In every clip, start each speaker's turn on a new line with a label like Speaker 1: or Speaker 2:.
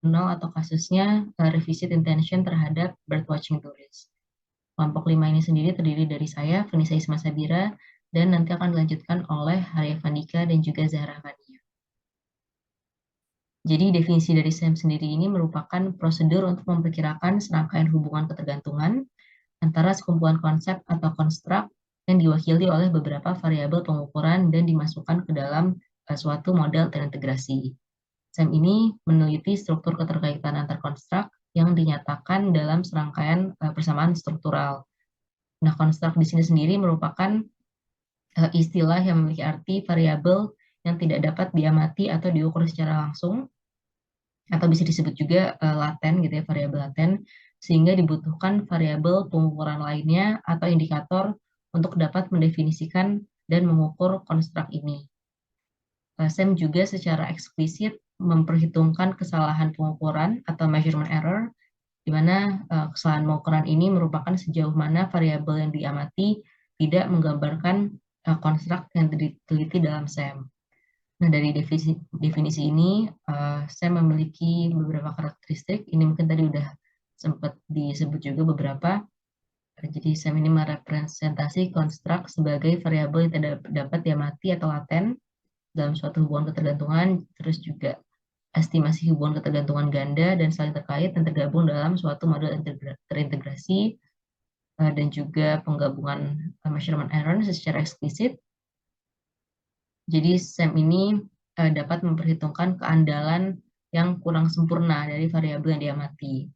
Speaker 1: atau kasusnya revisit intention terhadap birdwatching tourist. Kelompok 5 ini sendiri terdiri dari saya, Vanessa Isma Sabira, dan nanti akan dilanjutkan oleh Harya Vandika dan juga Zahra Fania. Jadi definisi dari SEM sendiri ini merupakan prosedur untuk memperkirakan serangkaian hubungan ketergantungan antara sekumpulan konsep atau konstruk yang diwakili oleh beberapa variabel pengukuran dan dimasukkan ke dalam suatu model terintegrasi. SEM ini meneliti struktur keterkaitan antar konstruk yang dinyatakan dalam serangkaian persamaan struktural. Nah, konstruk di sini sendiri merupakan istilah yang memiliki arti variabel yang tidak dapat diamati atau diukur secara langsung, atau bisa disebut juga laten gitu ya, variabel laten, sehingga dibutuhkan variabel pengukuran lainnya atau indikator untuk dapat mendefinisikan dan mengukur konstruk ini. SEM juga secara eksplisit memperhitungkan kesalahan pengukuran atau measurement error, di mana kesalahan pengukuran ini merupakan sejauh mana variabel yang diamati tidak menggambarkan konstruk yang diteliti dalam SEM. Nah, dari definisi ini, SEM memiliki beberapa karakteristik. Ini mungkin tadi udah sempat disebut juga beberapa. Jadi SEM ini merepresentasi konstruk sebagai variabel yang tidak dapat diamati atau laten dalam suatu hubungan ketergantungan, terus juga estimasi hubungan ketergantungan ganda dan saling terkait yang tergabung dalam suatu model terintegrasi, dan juga penggabungan measurement error secara eksplisit. Jadi SEM ini dapat memperhitungkan keandalan yang kurang sempurna dari variabel yang diamati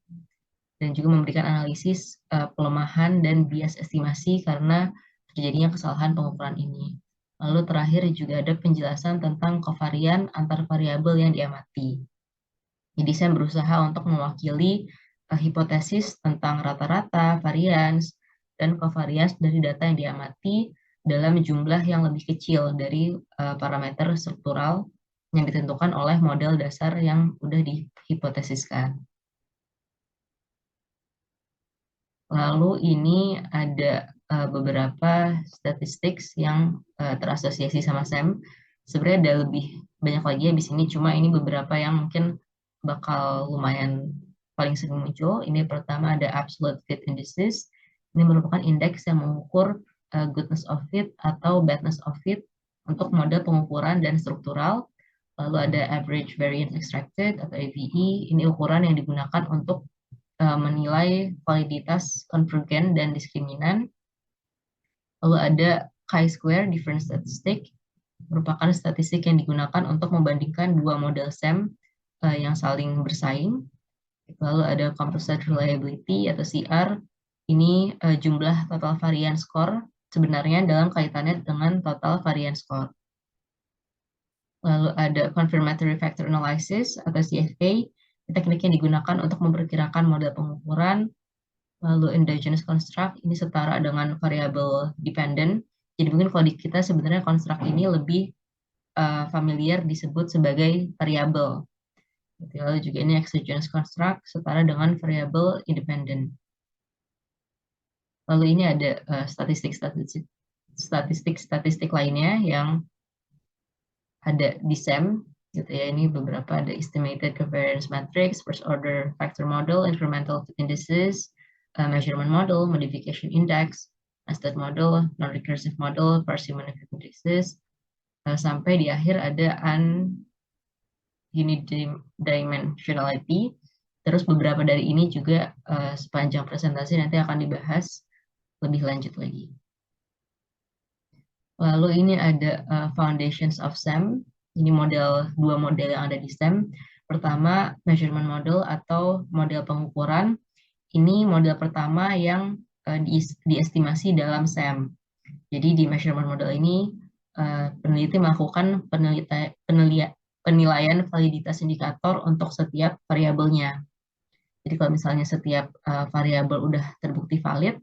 Speaker 1: dan juga memberikan analisis pelemahan dan bias estimasi karena terjadinya kesalahan pengukuran ini. Lalu terakhir juga ada penjelasan tentang kovarian antar variabel yang diamati. Jadi saya berusaha untuk mewakili hipotesis tentang rata-rata, varians, dan kovarians dari data yang diamati dalam jumlah yang lebih kecil dari parameter struktural yang ditentukan oleh model dasar yang sudah dihipotesiskan. Lalu ini ada beberapa statistik yang terasosiasi sama SEM. Sebenarnya ada lebih banyak lagi ya di sini, cuma ini beberapa yang mungkin bakal lumayan paling sering muncul. Ini pertama ada absolute fit indices. Ini merupakan indeks yang mengukur goodness of fit atau badness of fit untuk model pengukuran dan struktural. Lalu ada average variance extracted atau AVE. Ini ukuran yang digunakan untuk menilai validitas konvergen dan diskriminan. Lalu ada chi-square difference statistic, merupakan statistik yang digunakan untuk membandingkan dua model SEM yang saling bersaing. Lalu ada composite reliability atau CR, ini jumlah total varian score sebenarnya dalam kaitannya dengan total varian score. Lalu ada confirmatory factor analysis atau CFA, teknik yang digunakan untuk memperkirakan model pengukuran. Lalu endogenous construct ini setara dengan variabel dependent. Jadi mungkin kalau di kita sebenarnya construct ini lebih familiar disebut sebagai variabel. Lalu juga ini exogenous construct setara dengan variabel independent. Lalu ini ada statistik lainnya yang ada di SEM gitu ya. Ini beberapa, ada estimated covariance matrix, first order factor model, incremental indices, measurement model, modification index, nested model, non-recursive model, parsimonic indices, sampai di akhir ada unidimensionality. Terus beberapa dari ini juga sepanjang presentasi nanti akan dibahas lebih lanjut lagi. Lalu ini ada foundations of SEM. Ini dua model yang ada di SEM. Pertama, measurement model atau model pengukuran. Ini model pertama yang diestimasi dalam SEM. Jadi di measurement model ini peneliti melakukan penilaian validitas indikator untuk setiap variabelnya. Jadi kalau misalnya setiap variabel udah terbukti valid,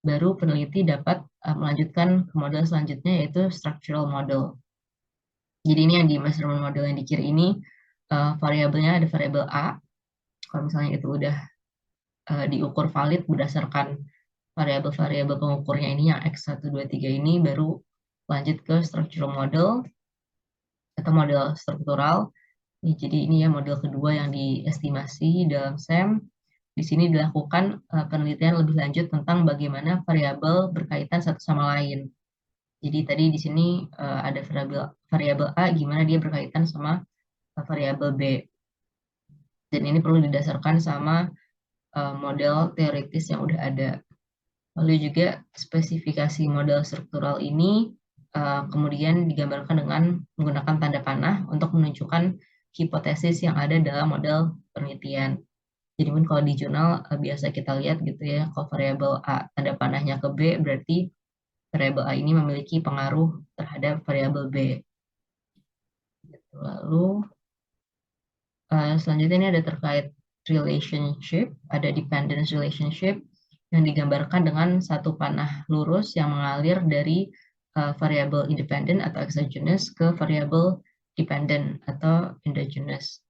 Speaker 1: baru peneliti dapat melanjutkan ke model selanjutnya, yaitu structural model. Jadi ini yang di measurement model yang di kiri ini, variabelnya ada variabel A. Kalau misalnya itu udah diukur valid berdasarkan variabel-variabel pengukurnya ini yang X1, 2, 3 ini, baru lanjut ke structural model atau model struktural. Jadi ini ya model kedua yang diestimasi dalam SEM. Di sini dilakukan penelitian lebih lanjut tentang bagaimana variabel berkaitan satu sama lain. Jadi tadi di sini ada variabel A, gimana dia berkaitan sama variabel B. Dan ini perlu didasarkan sama model teoritis yang udah ada. Lalu juga spesifikasi model struktural ini kemudian digambarkan dengan menggunakan tanda panah untuk menunjukkan hipotesis yang ada dalam model penelitian. Jadi mungkin kalau di jurnal biasa kita lihat gitu ya, kalau variabel A tanda panahnya ke B, berarti variabel A ini memiliki pengaruh terhadap variabel B. Lalu selanjutnya ini ada terkait relationship, ada dependence relationship yang digambarkan dengan satu panah lurus yang mengalir dari variabel independent atau exogenous ke variabel dependent atau endogenous.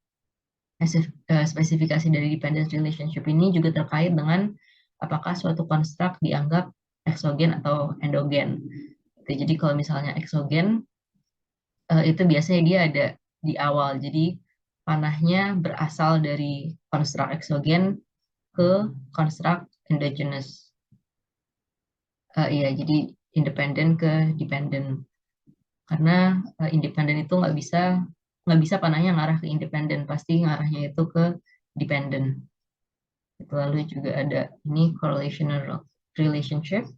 Speaker 1: Spesifikasi dari dependence relationship ini juga terkait dengan apakah suatu konstruk dianggap eksogen atau endogen. Jadi kalau misalnya eksogen, itu biasanya dia ada di awal. Jadi panahnya berasal dari konstruk eksogen ke konstruk endogenous. Iya, jadi independen ke dependent. Karena independen itu nggak bisa panahnya ngarah ke independen, pasti ngarahnya itu ke dependent. Lalu juga ada ini correlational relationship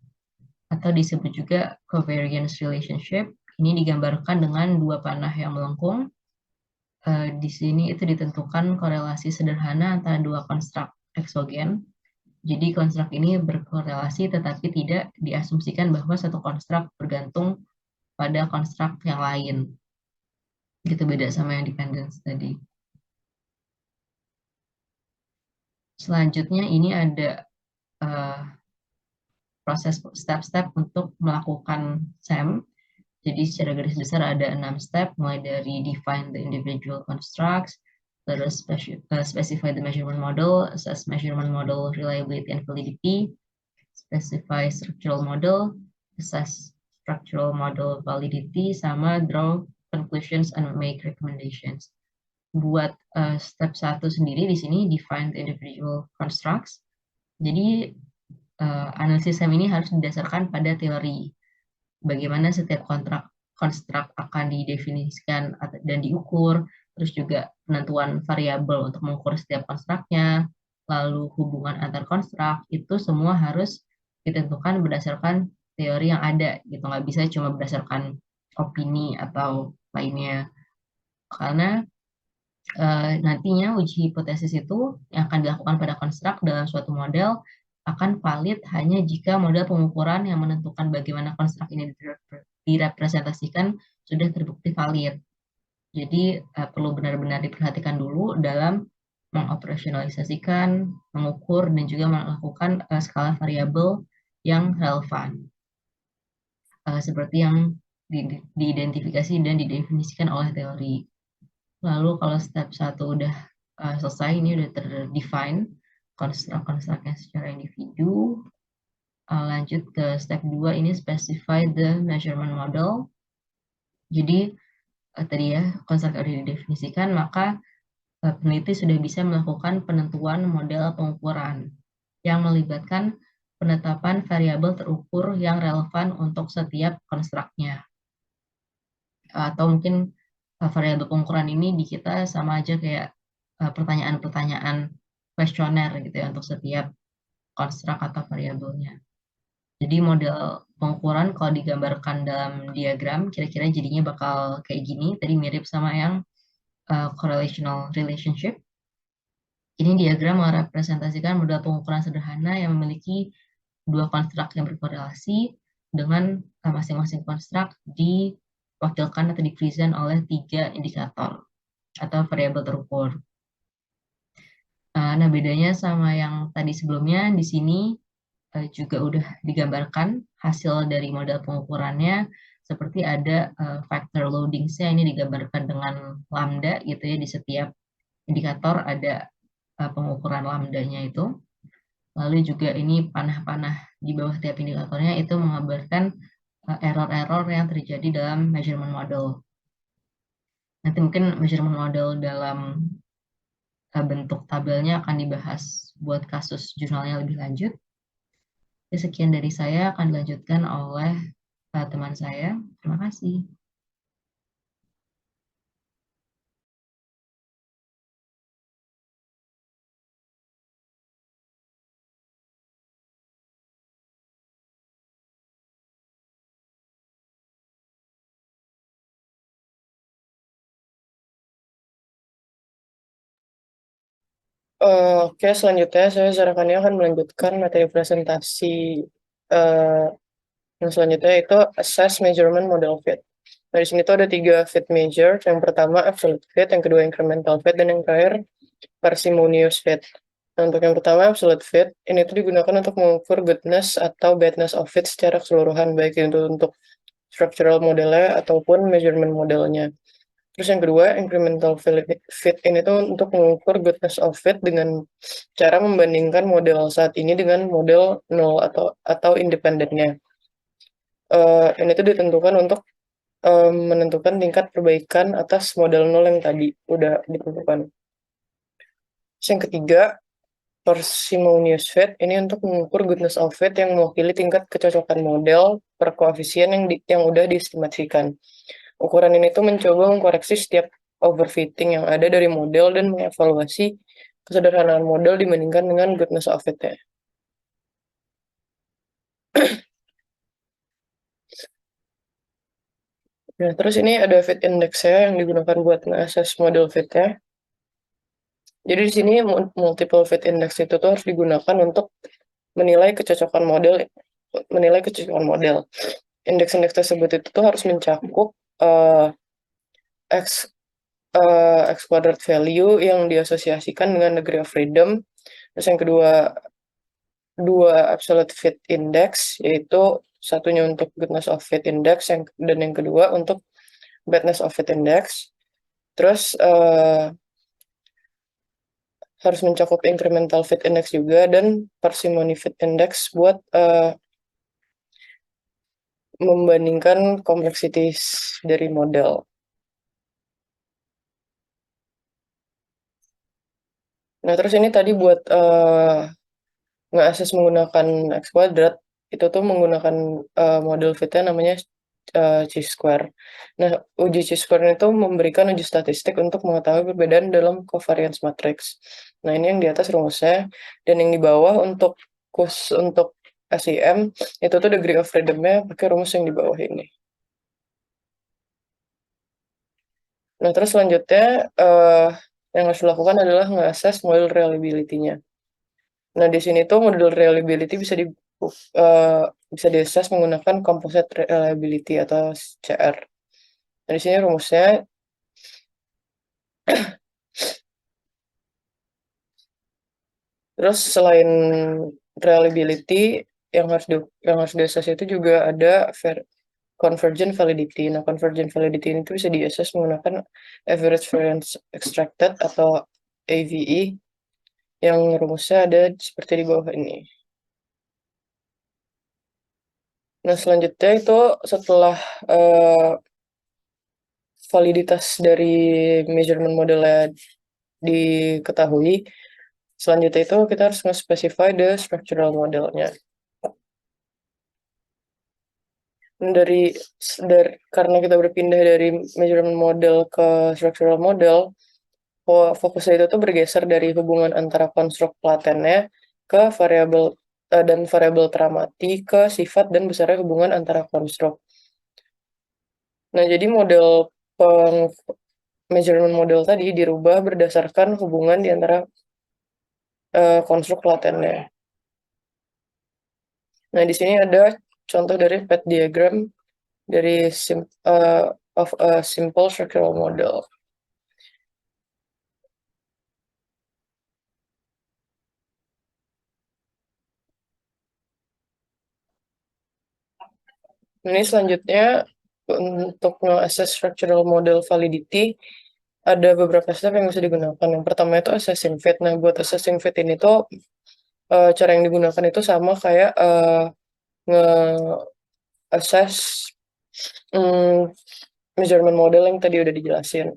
Speaker 1: atau disebut juga covariance relationship. Ini digambarkan dengan dua panah yang melengkung. Di sini itu ditentukan korelasi sederhana antara dua konstruk eksogen. Jadi konstruk ini berkorelasi tetapi tidak diasumsikan bahwa satu konstruk bergantung pada konstruk yang lain. Gitu beda sama yang dependence tadi. Selanjutnya ini ada uh, proses step-step untuk melakukan SEM. Jadi secara garis besar ada 6 step, mulai dari define the individual constructs, terus specify the measurement model, assess measurement model reliability and validity, specify structural model, assess structural model validity, sama draw conclusions and make recommendations. Buat step 1 sendiri di sini define the individual constructs. Jadi analisis SEM ini harus didasarkan pada teori bagaimana setiap konstruk akan didefinisikan dan diukur, terus juga penentuan variabel untuk mengukur setiap konstruknya, lalu hubungan antar konstruk, itu semua harus ditentukan berdasarkan teori yang ada, gitu. Nggak bisa cuma berdasarkan opini atau lainnya. Karena nantinya uji hipotesis itu yang akan dilakukan pada konstruk dalam suatu model akan valid hanya jika model pengukuran yang menentukan bagaimana konstruk ini direpresentasikan sudah terbukti valid. Jadi perlu benar-benar diperhatikan dulu dalam mengoperasionalisasikan, mengukur, dan juga melakukan skala variabel yang relevan. Seperti yang diidentifikasi dan didefinisikan oleh teori. Lalu kalau step 1 udah selesai, ini udah terdefine konstruk-konstruknya secara individu. Lanjut ke step 2, ini specify the measurement model. Jadi tadi ya, konstruk udah didefinisikan, maka peneliti sudah bisa melakukan penentuan model pengukuran yang melibatkan penetapan variabel terukur yang relevan untuk setiap konstruknya. Atau mungkin variabel pengukuran ini di kita sama aja kayak pertanyaan-pertanyaan kuesioner gitu ya untuk setiap konstruk atau variabelnya. Jadi model pengukuran kalau digambarkan dalam diagram kira-kira jadinya bakal kayak gini. Tadi mirip sama yang correlational relationship. Ini diagram merepresentasikan model pengukuran sederhana yang memiliki dua konstruk yang berkorelasi dengan masing-masing konstruk diwakilkan atau dipresent oleh 3 indikator atau variabel terukur. Nah, bedanya sama yang tadi sebelumnya, di sini juga udah digambarkan hasil dari model pengukurannya, seperti ada factor loadings-nya, ini digambarkan dengan lambda gitu ya, di setiap indikator ada pengukuran lambdanya itu. Lalu juga ini panah-panah di bawah tiap indikatornya itu mengabarkan error-error yang terjadi dalam measurement model. Nanti mungkin measurement model dalam bentuk tabelnya akan dibahas buat kasus jurnalnya lebih lanjut. Ya, sekian dari saya akan dilanjutkan oleh teman saya. Terima kasih.
Speaker 2: Oke, selanjutnya saya Zarakannya akan melanjutkan materi presentasi eh, yang selanjutnya itu Assess Measurement Model Fit. Nah, di sini tuh ada 3 fit measure. Yang pertama absolute fit, yang kedua incremental fit, dan yang terakhir parsimonious fit. Nah, untuk yang pertama absolute fit, ini tuh digunakan untuk mengukur goodness atau badness of fit secara keseluruhan, baik itu untuk structural modelnya ataupun measurement modelnya. Terus yang kedua, incremental fit ini tuh untuk mengukur goodness of fit dengan cara membandingkan model saat ini dengan model nol atau independennya. Ini tuh ditentukan untuk menentukan tingkat perbaikan atas model nol yang tadi udah ditentukan. Terus yang ketiga, parsimonious fit ini untuk mengukur goodness of fit yang mewakili tingkat kecocokan model per koefisien yang udah diestimasikan. Ukuran ini tuh mencoba mengkoreksi setiap overfitting yang ada dari model dan mengevaluasi kesederhanaan model dibandingkan dengan goodness of fit-nya. Nah, terus ini ada fit index-nya yang digunakan buat nge-assess model fit-nya. Jadi di sini multiple fit index itu tuh harus digunakan untuk menilai kecocokan model, Indeks-indeks tersebut itu tuh harus mencakup uh, x x quadrat value yang diasosiasikan dengan degree of freedom. Terus yang kedua, dua absolute fit index, yaitu satunya untuk goodness of fit index dan yang kedua untuk badness of fit index. Terus harus mencakup incremental fit index juga dan parsimony fit index buat membandingkan kompleksitas dari model. Nah, terus ini tadi buat nge-assess menggunakan X kuadrat, itu tuh menggunakan model fitnya namanya chi-square. Nah, uji chi-square itu memberikan uji statistik untuk mengetahui perbedaan dalam covariance matrix. Nah, ini yang di atas rumusnya, dan yang di bawah untuk SEM, itu tuh degree of freedom-nya pakai rumus yang di bawah ini. Nah, terus selanjutnya, yang harus dilakukan adalah nge-assess model reliability-nya. Nah, di sini tuh model reliability bisa di-assess menggunakan composite reliability atau CR. Nah, di sini rumusnya terus selain reliability yang harus di-assess itu juga ada convergent validity. Nah, convergent validity ini tuh bisa di-assess menggunakan average variance extracted atau AVE yang rumusnya ada seperti di bawah ini. Nah, selanjutnya itu setelah validitas dari measurement modelnya diketahui, selanjutnya itu kita harus nge-specify the structural modelnya. Dari, karena kita berpindah dari measurement model ke structural model, fokusnya itu tuh bergeser dari hubungan antara konstruk latennya ke variabel teramati ke sifat dan besarnya hubungan antara konstruk. Nah, jadi measurement model tadi dirubah berdasarkan hubungan di antara konstruk latennya. Nah, di sini ada contoh dari path diagram dari of a simple structural model. Ini selanjutnya untuk nge-assess structural model validity ada beberapa step yang bisa digunakan. Yang pertama itu assessing fit. Nah, buat assessing fit ini tuh cara yang digunakan itu sama kayak nge-assess measurement model yang tadi udah dijelasin.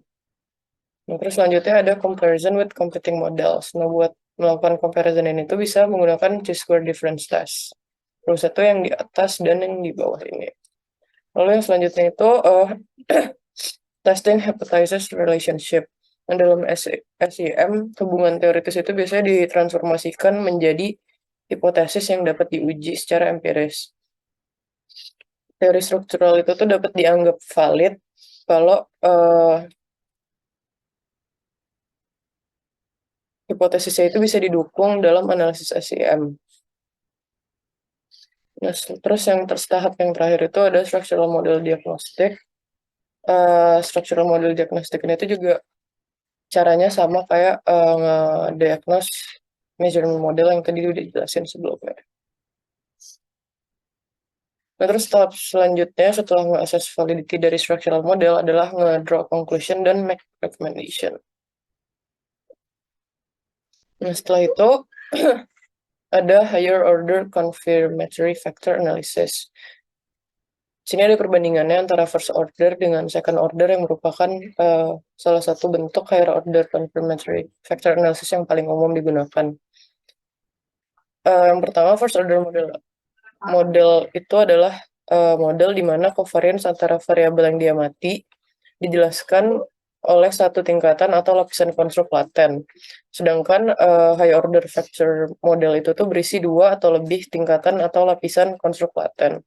Speaker 2: Nah, terus selanjutnya ada comparison with competing models. Nah, buat melakukan comparison ini tuh bisa menggunakan chi-square difference test. Terus itu yang di atas dan yang di bawah ini. Lalu yang selanjutnya itu testing hypothesis relationship. Nah, dalam SEM, hubungan teoritis itu biasanya ditransformasikan menjadi hipotesis yang dapat diuji secara empiris. Teori struktural itu tuh dapat dianggap valid kalau hipotesisnya itu bisa didukung dalam analisis SEM. Nah, terus yang tahap yang terakhir itu ada structural model diagnostic. Structural model diagnostic ini itu juga caranya sama kayak nge-diagnose measurement model yang tadi udah dijelasin sebelumnya. Nah, terus tahap selanjutnya setelah nge-assess validity dari structural model adalah nge-draw conclusion dan make recommendation. Nah, setelah itu ada higher order confirmatory factor analysis. Sini ada perbandingannya antara first order dengan second order yang merupakan salah satu bentuk higher order confirmatory factor analysis yang paling umum digunakan. Yang pertama, first order model. Model itu adalah model di mana covariance antara variabel yang diamati dijelaskan oleh satu tingkatan atau lapisan konstruk laten. Sedangkan high order factor model itu tuh berisi dua atau lebih tingkatan atau lapisan konstruk laten.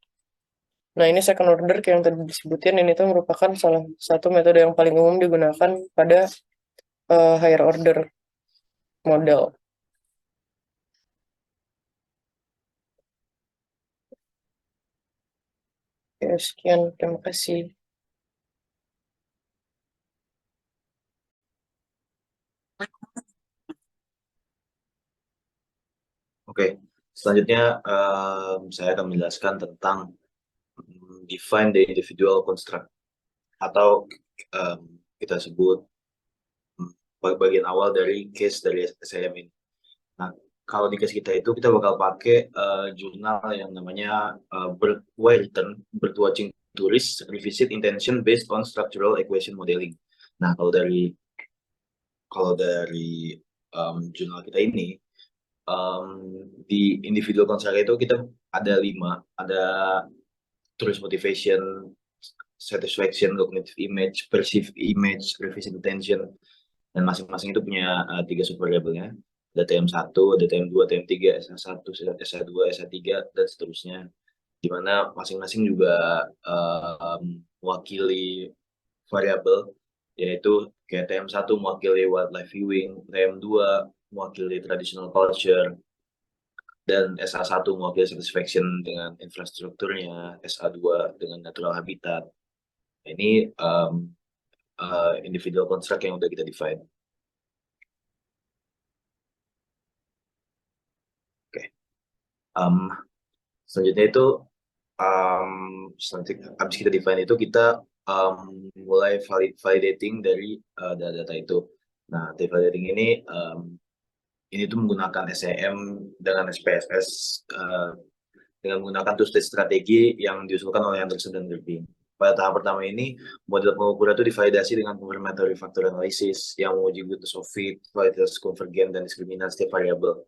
Speaker 2: Nah, ini second order yang tadi disebutin, ini tuh merupakan salah satu metode yang paling umum digunakan pada higher order model. Ya, sekian, terima kasih.
Speaker 3: Oke, selanjutnya saya akan menjelaskan tentang define the individual construct atau kita sebut bagian awal dari case dari SEM ini. Nah, kalau di case kita itu kita bakal pakai jurnal yang namanya Bird Watching Tourist Revisit Intention Based on Structural Equation Modeling. Nah, kalau dari jurnal kita ini di individual construct itu kita ada 5, ada tourist motivation, satisfaction, cognitive image, perceived image, revisit intention, dan masing-masing itu punya 3 subvariabelnya. Ada TM1, ada TM2, TM3, SA1, SA2, SA3, dan seterusnya. Di mana masing-masing juga mewakili variabel, yaitu kayak TM1 mewakili wildlife viewing, TM2 mewakili traditional culture, dan SA1 mewakili satisfaction dengan infrastrukturnya, SA2 dengan natural habitat. Ini individual construct yang udah kita define. Oke. Selanjutnya itu habis kita define itu kita mulai validating dari data itu. Nah, validating ini tuh menggunakan SEM dengan SPSS dengan menggunakan two-stage strategi yang diusulkan oleh Anderson dan Gerbing. Pada tahap pertama ini, model pengukuran itu divalidasi dengan confirmatory factor analysis yang menguji goodness of fit, validitas konvergen, dan diskriminan setiap variabel.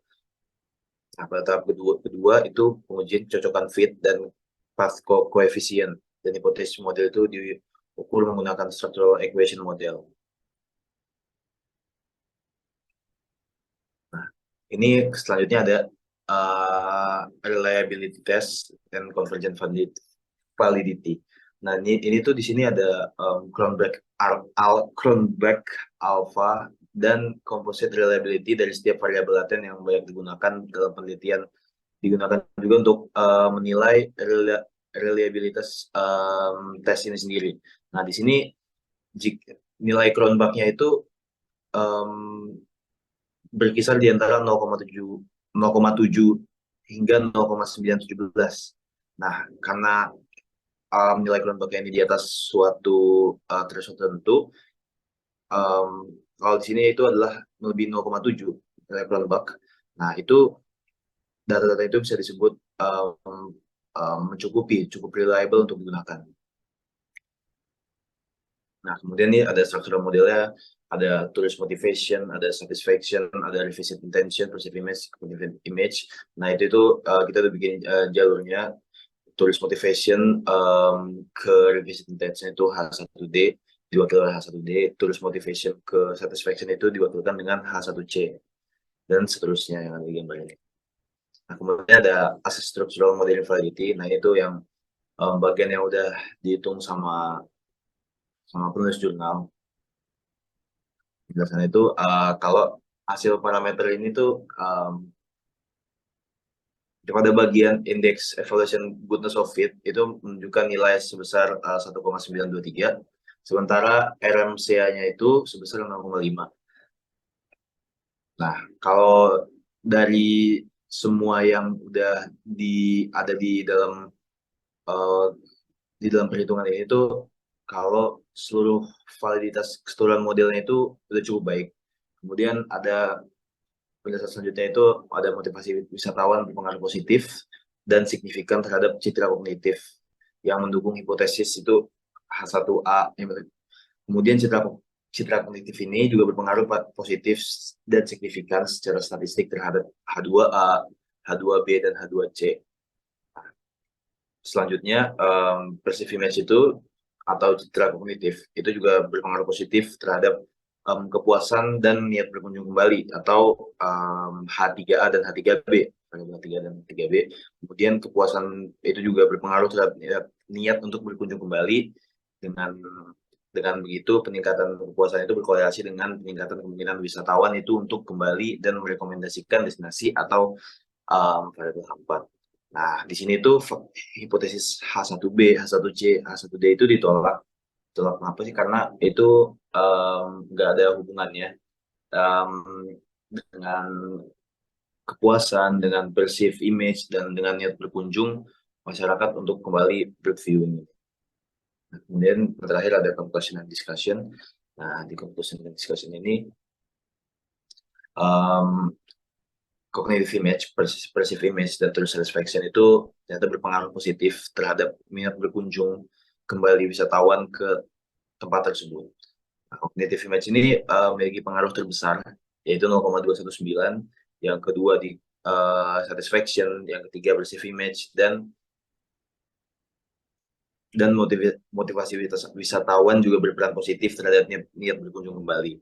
Speaker 3: Nah, pada tahap kedua itu pengujian cocokan fit dan path coefficient, dan hipotesis model itu diukur menggunakan structural equation model. Nah, ini selanjutnya ada reliability test dan convergent validity. Nah, ini tuh di sini ada Cronbach Alpha dan composite reliability dari setiap variabel laten yang banyak digunakan dalam penelitian, digunakan juga untuk menilai reliabilitas tes ini sendiri. Nah, di sini nilai Cronbach-nya itu berkisar di antara 0,7 hingga 0,917. Nah, karena nilai Cronbach ini di atas suatu threshold tertentu, kalau di sini itu adalah lebih 0,7 nilai Cronbach. Nah, itu data-data itu bisa disebut cukup reliable untuk digunakan. Nah, kemudian ini ada struktural modelnya, ada tourist motivation, ada satisfaction, ada revisit intention, perceived image, cognitive image. Nah itu kita udah bikin jalurnya. Tourist motivation ke revisit intention itu H1D diwakilkan oleh H1D, tourist motivation ke satisfaction itu diwakilkan dengan H1C, dan seterusnya yang ada di gambar ini. Nah, kemudian ada assess structural modeling validity. Nah, itu yang bagian yang udah dihitung sama penulis jurnal. Penjelasan itu kalau hasil parameter ini tuh pada bagian indeks evaluation goodness of fit itu menunjukkan nilai sebesar 1,923, sementara RMCA-nya itu sebesar 0,5. Nah, kalau dari semua yang udah ada di dalam perhitungan ini itu, kalau seluruh validitas keseluruhan modelnya itu udah cukup baik. Kemudian ada penjelasan selanjutnya itu ada motivasi wisatawan berpengaruh positif dan signifikan terhadap citra kognitif yang mendukung hipotesis itu H1A. Kemudian citra kognitif ini juga berpengaruh positif dan signifikan secara statistik terhadap H2A, H2B, dan H2C. Selanjutnya, perceived image itu atau citra kognitif itu juga berpengaruh positif terhadap kepuasan dan niat berkunjung kembali atau H3A dan H3B. H3 dan H3B. Kemudian kepuasan itu juga berpengaruh terhadap niat untuk berkunjung kembali. Dengan begitu peningkatan kepuasan itu berkorelasi dengan peningkatan kemungkinan wisatawan itu untuk kembali dan merekomendasikan destinasi atau variabel H4. Nah, di sini tuh hipotesis H1B, H1C, H1D itu ditolak. Kenapa sih? Karena itu nggak ada hubungannya dengan kepuasan, dengan perceived image, dan dengan niat berkunjung masyarakat untuk kembali berviewing. Nah, kemudian terakhir ada conclusion and discussion. Nah, di conclusion and discussion ini cognitive image, perceived image, dan tourist satisfaction itu ternyata berpengaruh positif terhadap minat berkunjung kembali wisatawan ke tempat tersebut. Nah, cognitive image ini memiliki pengaruh terbesar, yaitu 0,219, yang kedua di satisfaction, yang ketiga perceived image, dan motivasi wisatawan juga berperan positif terhadap niat berkunjung kembali.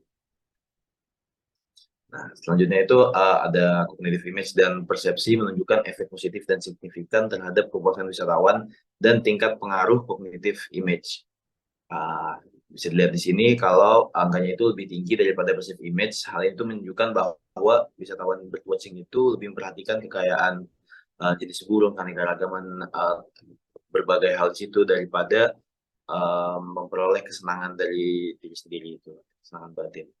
Speaker 3: Nah, selanjutnya itu ada cognitive image dan persepsi menunjukkan efek positif dan signifikan terhadap kepuasan wisatawan dan tingkat pengaruh cognitive image. Bisa dilihat di sini kalau angkanya itu lebih tinggi daripada perceived image. Hal itu menunjukkan bahwa wisatawan birdwatching itu lebih memperhatikan kekayaan jenis burung, keanekaragaman berbagai hal di situ daripada memperoleh kesenangan dari diri sendiri, itu kesenangan batin.